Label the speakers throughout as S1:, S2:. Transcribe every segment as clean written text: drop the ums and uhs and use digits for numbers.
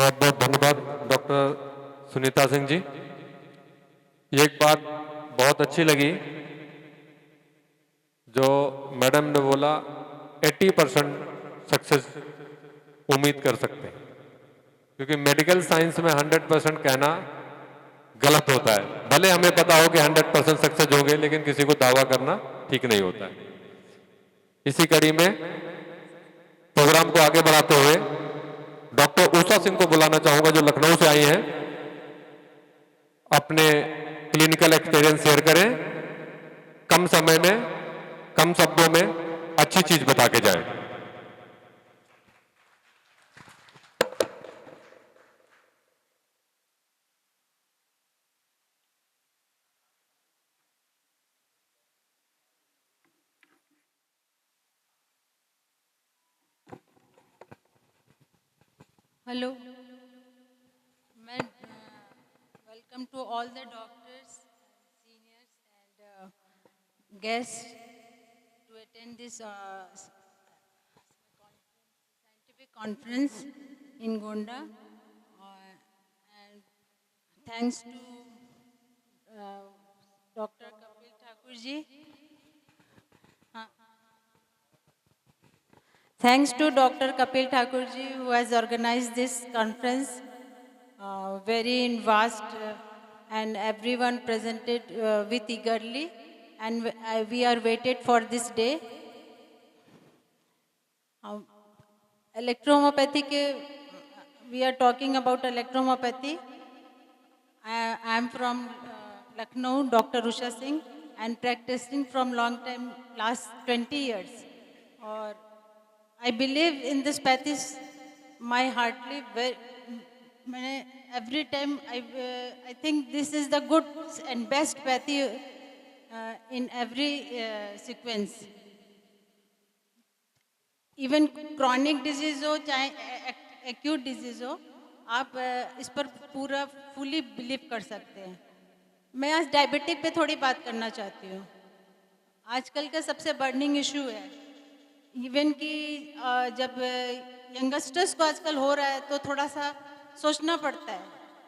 S1: बहुत बहुत धन्यवाद डॉक्टर सुनीता सिंह जी। एक बात बहुत अच्छी लगी जो मैडम ने बोला 80% सक्सेस उम्मीद कर सकते हैं, क्योंकि मेडिकल साइंस में 100% कहना गलत होता है। भले हमें पता हो कि 100% सक्सेस होंगे, लेकिन किसी को दावा करना ठीक नहीं होता है। इसी कड़ी में प्रोग्राम को आगे बढ़ाते हुए डॉक्टर उषा सिंह को बुलाना चाहूंगा, जो लखनऊ से आई हैं। अपने क्लिनिकल एक्सपीरियंस शेयर करें, कम समय में कम शब्दों में अच्छी चीज बता के जाए।
S2: Hello, welcome to all the doctors, seniors, and guests to attend this scientific conference in Gonda. And thanks to Dr. Kapil Thakur ji. Thanks to Dr. Kapil Thakur ji who has organized this conference very in vast and everyone presented with eagerly, and we are waited for this day. Electromyopathy we are talking about electromyopathy. I am from Lucknow, Dr. Usha Singh, and practicing from long time, last 20 years. Or I believe in this pathy, my heartily, every time I think this is the good and best pathy in every sequence. Even chronic disease हो चाहे acute disease हो, आप इस पर पूरा fully believe कर सकते हैं। मैं आज डायबिटिक पे थोड़ी बात करना चाहती हूँ। आजकल का सबसे बर्निंग इशू है। इवन कि जब यंगस्टर्स को आजकल हो रहा है तो थोड़ा सा सोचना पड़ता है।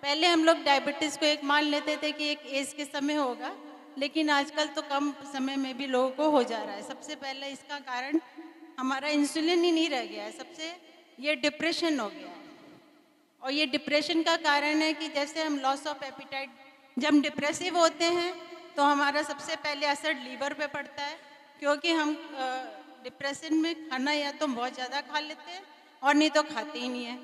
S2: पहले हम लोग डायबिटीज़ को एक मान लेते थे कि एक एज के समय होगा, लेकिन आजकल तो कम समय में भी लोगों को हो जा रहा है। सबसे पहले इसका कारण हमारा इंसुलिन ही नहीं रह गया है, सबसे ये डिप्रेशन हो गया है। और ये डिप्रेशन का कारण है कि जैसे हम लॉस ऑफ एपिटाइट, जब हम डिप्रेसिव होते हैं तो हमारा सबसे पहले असर लीवर पे पड़ता है, क्योंकि हम डिप्रेशन में खाना या तो बहुत ज़्यादा खा लेते हैं और नहीं तो खाते ही नहीं है।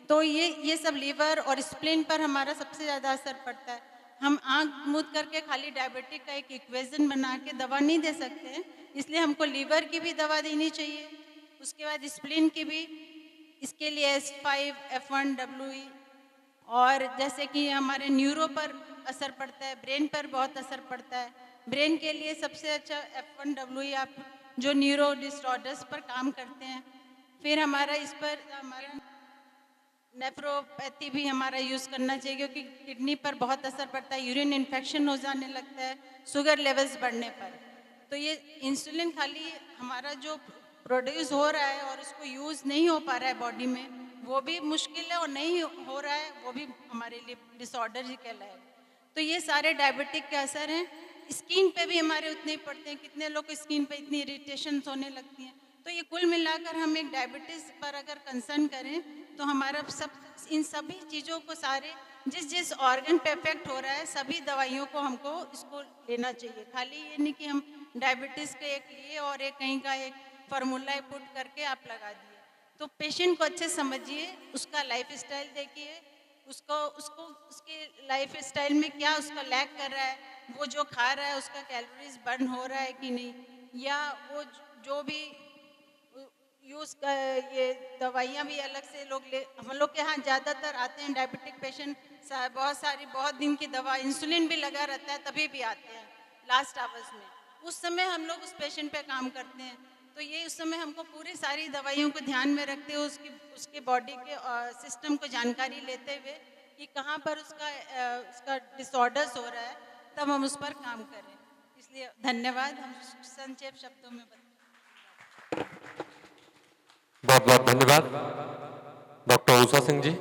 S2: तो ये सब लीवर और स्प्लीन पर हमारा सबसे ज़्यादा असर पड़ता है। हम आँख मूंद करके खाली डायबिटिक का एक इक्वेशन बना के दवा नहीं दे सकते हैं, इसलिए हमको लीवर की भी दवा देनी चाहिए, उसके बाद स्प्लीन की भी। इसके लिए S5, F1, WE, और जैसे कि हमारे न्यूरो पर असर पड़ता है, ब्रेन पर बहुत असर पड़ता है। ब्रेन के लिए सबसे अच्छा F1, WE आप जो न्यूरो डिसऑर्डर्स पर काम करते हैं। फिर हमारा इस पर हमारा नेफ्रोपैथी भी हमारा यूज़ करना चाहिए, क्योंकि किडनी पर बहुत असर पड़ता है, यूरिन इन्फेक्शन हो जाने लगता है शुगर लेवल्स बढ़ने पर। तो ये इंसुलिन खाली हमारा जो प्रोड्यूस हो रहा है और उसको यूज़ नहीं हो पा रहा है बॉडी में, वो भी मुश्किल है, और नहीं हो रहा है वो भी हमारे लिए डिसऑर्डर ही कहलाएगा। तो ये सारे डायबिटिक के असर हैं। स्किन पे भी हमारे उतने ही पड़ते हैं। कितने लोग को स्किन पे इतनी इरिटेशन होने लगती हैं। तो ये कुल मिलाकर हम एक डायबिटीज़ पर अगर कंसर्न करें तो हमारा सब इन सभी चीज़ों को, सारे जिस ऑर्गन पे इफेक्ट हो रहा है, सभी दवाइयों को हमको इसको लेना चाहिए। खाली ये नहीं कि हम डायबिटीज़ के एक लिए और एक कहीं का एक फार्मूला पुट करके आप लगा दिए। तो पेशेंट को अच्छे समझिए, उसका लाइफ स्टाइल देखिए, उसको उसको उसके लाइफ स्टाइल में क्या उसका लैक कर रहा है, वो जो खा रहा है उसका कैलोरीज बर्न हो रहा है कि नहीं, या वो जो भी यूज़ ये दवाइयाँ भी अलग से लोग ले। हम लोग के यहाँ ज़्यादातर आते हैं डायबिटिक पेशेंट, बहुत दिन की दवा इंसुलिन भी लगा रहता है, तभी भी आते हैं लास्ट आवर्स में। उस समय हम लोग उस पेशेंट पे काम करते हैं। तो ये उस समय हमको पूरी सारी दवाइयों को ध्यान में रखते हुए उसके बॉडी के सिस्टम को जानकारी लेते हुए कि कहाँ पर उसका डिसऑर्डर्स हो रहा है, तब हम उस पर काम करें। इसलिए धन्यवाद। हम संक्षेप शब्दों में
S1: बहुत बहुत धन्यवाद डॉक्टर उषा सिंह जी।